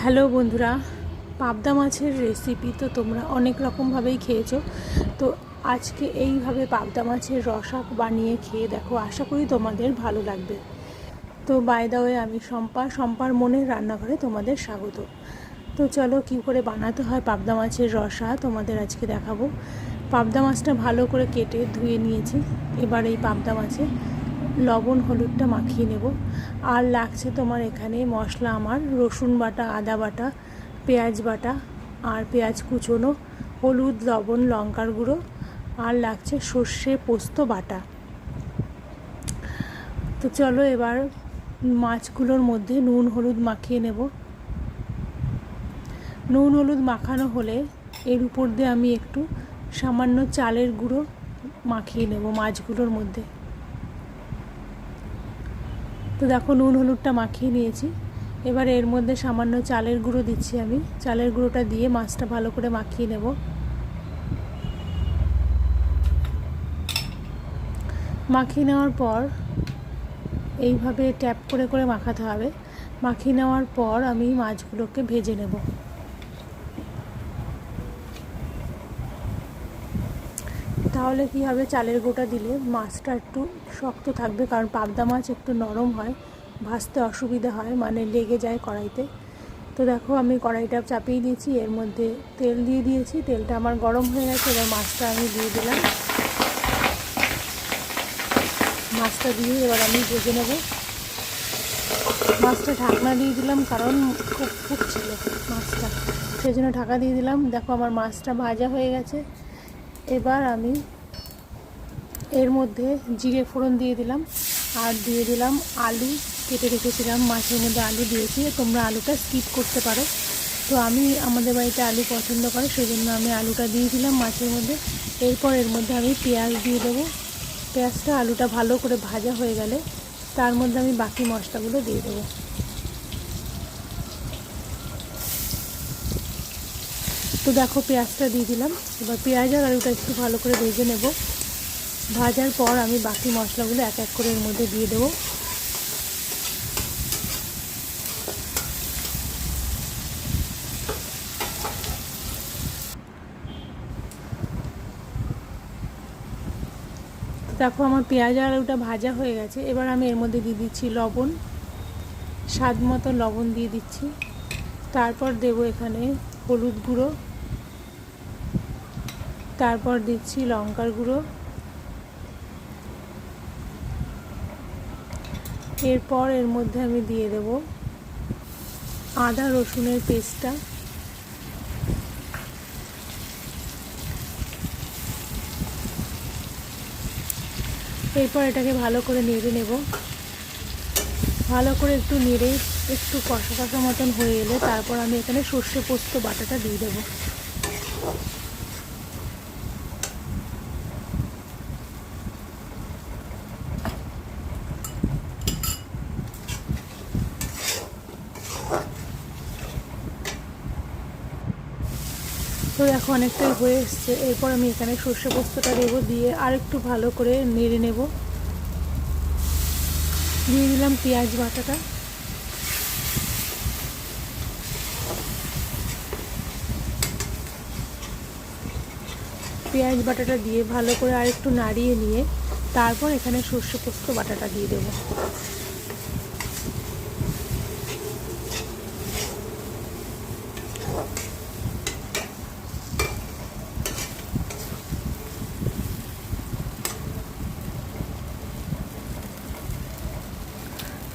Hello বন্ধুরা, পাবদা মাছের রেসিপি তো তোমরা অনেক রকমভাবেই খেয়েছো। তো আজকে এইভাবে পাবদা মাছের রসা বানিয়ে খেয়ে দেখো, আশা করি তোমাদের ভালো লাগবে। তো বাই দ্য ওয়ে, আমি শম্পার মনের রান্নাঘরে তোমাদের স্বাগত। তো চলো কী করে বানাতে হয় পাবদা মাছের রসা তোমাদের আজকে দেখাবো। পাবদা মাছটা ভালো করে কেটে ধুয়ে নিয়েছি। এবার এই পাবদা মাছে লবণ হলুদটা মাখিয়ে নেব। আর লাগছে তোমার এখানে মশলা, আমার রসুন বাটা, আদা বাটা, পেঁয়াজ বাটা আর পেঁয়াজ কুচোনো, হলুদ, লবণ, লঙ্কার গুঁড়ো, আর লাগছে সর্ষে পোস্ত বাটা। তো চলো এবার মাছগুলোর মধ্যে নুন হলুদ মাখিয়ে নেব। নুন হলুদ মাখানো হলে এর উপর দিয়ে আমি একটু সামান্য চালের গুঁড়ো মাখিয়ে নেব মাছগুলোর মধ্যে। তো দেখো নুন হলুদটা মাখিয়ে নিয়েছি। এবার এর মধ্যে সামান্য চালের গুঁড়ো দিচ্ছি আমি। চালের গুঁড়োটা দিয়ে মাছটা ভালো করে মাখিয়ে নেব। মাখিয়ে নেওয়ার পর এইভাবে ট্যাপ করে করে মাখাতে হবে। মাখিয়ে নেওয়ার পর আমি মাছগুলোকে ভেজে নেব। তাহলে কী হবে, চালের গুঁড়োটা দিলে মাছটা একটু শক্ত থাকবে, কারণ পাবদা মাছ একটু নরম হয়, ভাজতে অসুবিধা হয়, মানে লেগে যায় কড়াইতে। তো দেখো আমি কড়াইটা চাপিয়ে দিয়েছি, এর মধ্যে তেল দিয়ে দিয়েছি। তেলটা আমার গরম হয়ে গেছে। এবার মাছটা আমি দিয়ে দিলাম। মাছটা দিয়ে এবার আমি ভেজে নেব। মাছটা ঢাকনা দিয়ে দিলাম, কারণ খুব ফুটছিল মাছটা, সেই জন্য ঢাকা দিয়ে দিলাম। দেখো আমার মাছটা ভাজা হয়ে গেছে। এবার আমি এর মধ্যে জিরে ফোড়ন দিয়ে দিলাম, আর দিয়ে দিলাম আলু কেটে রেখেছিলাম। মাছের মধ্যে আলু দিয়েছি, তোমরা আলুটা স্কিপ করতে পারো। তো আমি আমাদের বাড়িতে আলু পছন্দ করে, সেই জন্য আমি আলুটা দিয়ে দিলাম মাছের মধ্যে। এরপর এর মধ্যে আমি পেঁয়াজ দিয়ে দেবো। পেঁয়াজটা আলুটা ভালো করে ভাজা হয়ে গেলে তার মধ্যে আমি বাকি মশলাগুলো দিয়ে দেবো। তো দেখো পেঁয়াজটা দিয়ে দিলাম। এবার পেঁয়াজ আর আলুটা একটু ভালো করে ভেজে নেব। ভাজার পর আমি বাকি মশলাগুলো এক এক করে এর মধ্যে দিয়ে দেবো। দেখো আমার পেঁয়াজ আর আলুটা ভাজা হয়ে গেছে। এবার আমি এর মধ্যে দিয়ে দিচ্ছি লবণ, স্বাদ মতো লবণ দিয়ে দিচ্ছি। তারপর দেবো এখানে হলুদ গুঁড়ো, তারপর দিচ্ছি লঙ্কার গুঁড়ো, এরপর এর মধ্যে আমি দিয়ে দেব আদা রসুনের পেস্টটা। এরপর এটাকে ভালো করে নেড়ে নেব। ভালো করে একটু নেড়ে একটু কষা কষা মতন হয়ে এলে তারপর আমি এখানে সর্ষে পোস্ত বাটাটা দিয়ে দেবো। তো দেখো অনেকটাই হয়ে এসছে। এরপর আমি এখানে সর্ষে পোস্তটা দেবো, দিয়ে আর একটু ভালো করে নেড়ে নেব। দিয়ে দিলাম পেঁয়াজ বাটাটা। পেঁয়াজ বাটাটা দিয়ে ভালো করে আর একটু নাড়িয়ে নিয়ে তারপর এখানে সর্ষে পোস্ত বাটাটা দিয়ে দেবো।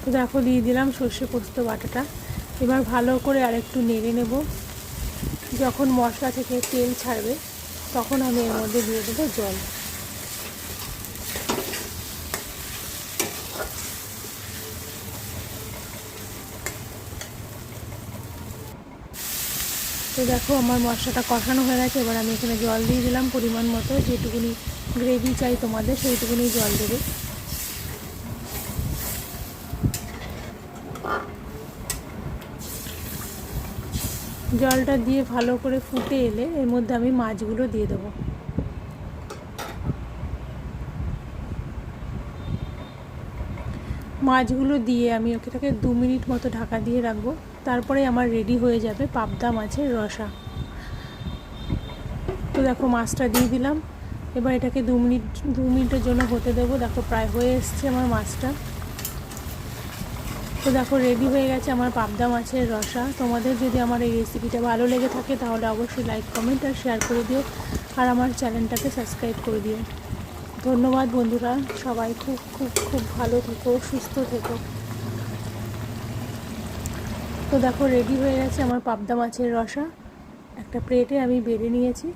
তো দেখো দিয়ে দিলাম সর্ষে পোস্ত বাটাটা। এবার ভালো করে আর একটু নেড়ে নেব। যখন মশলা থেকে তেল ছাড়বে তখন আমি এর মধ্যে দিয়ে দেবো জল। তো দেখো আমার মশলাটা কষানো হয়ে গেছে। এবার আমি এখানে জল দিয়ে দিলাম পরিমাণ মতো, যেটুকুনি গ্রেভি চাই তোমাদের সেইটুকুনি জল দেবে। জলটা দিয়ে ভালো করে ফুটে এলে এর মধ্যে আমি মাছগুলো দিয়ে দেবো। মাছগুলো দিয়ে আমি ওটাকে 2 মিনিট মতো ঢাকা দিয়ে রাখবো। তারপরে আমার রেডি হয়ে যাবে পাবদা মাছের রসা। তো দেখো মাছটা দিয়ে দিলাম, এবার এটাকে 2 মিনিটের জন্য হতে দেবো। দেখো প্রায় হয়ে এসছে আমার মাছটা। তো দেখো রেডি হয়ে গেছে আমার পাবদা মাছের রসা। তোমাদের যদি আমার এই রেসিপিটা ভালো লেগে থাকে তাহলে অবশ্যই লাইক, কমেন্ট আর শেয়ার করে দিও, আর আমার চ্যানেলটাকে সাবস্ক্রাইব করে দিও। ধন্যবাদ বন্ধুরা, সবাই খুব খুব খুব ভালো থেকো, সুস্থ থেকো। তো দেখো রেডি হয়ে গেছে আমার পাবদা মাছের রসা। একটা প্লেটে আমি বেড়ে নিয়েছি।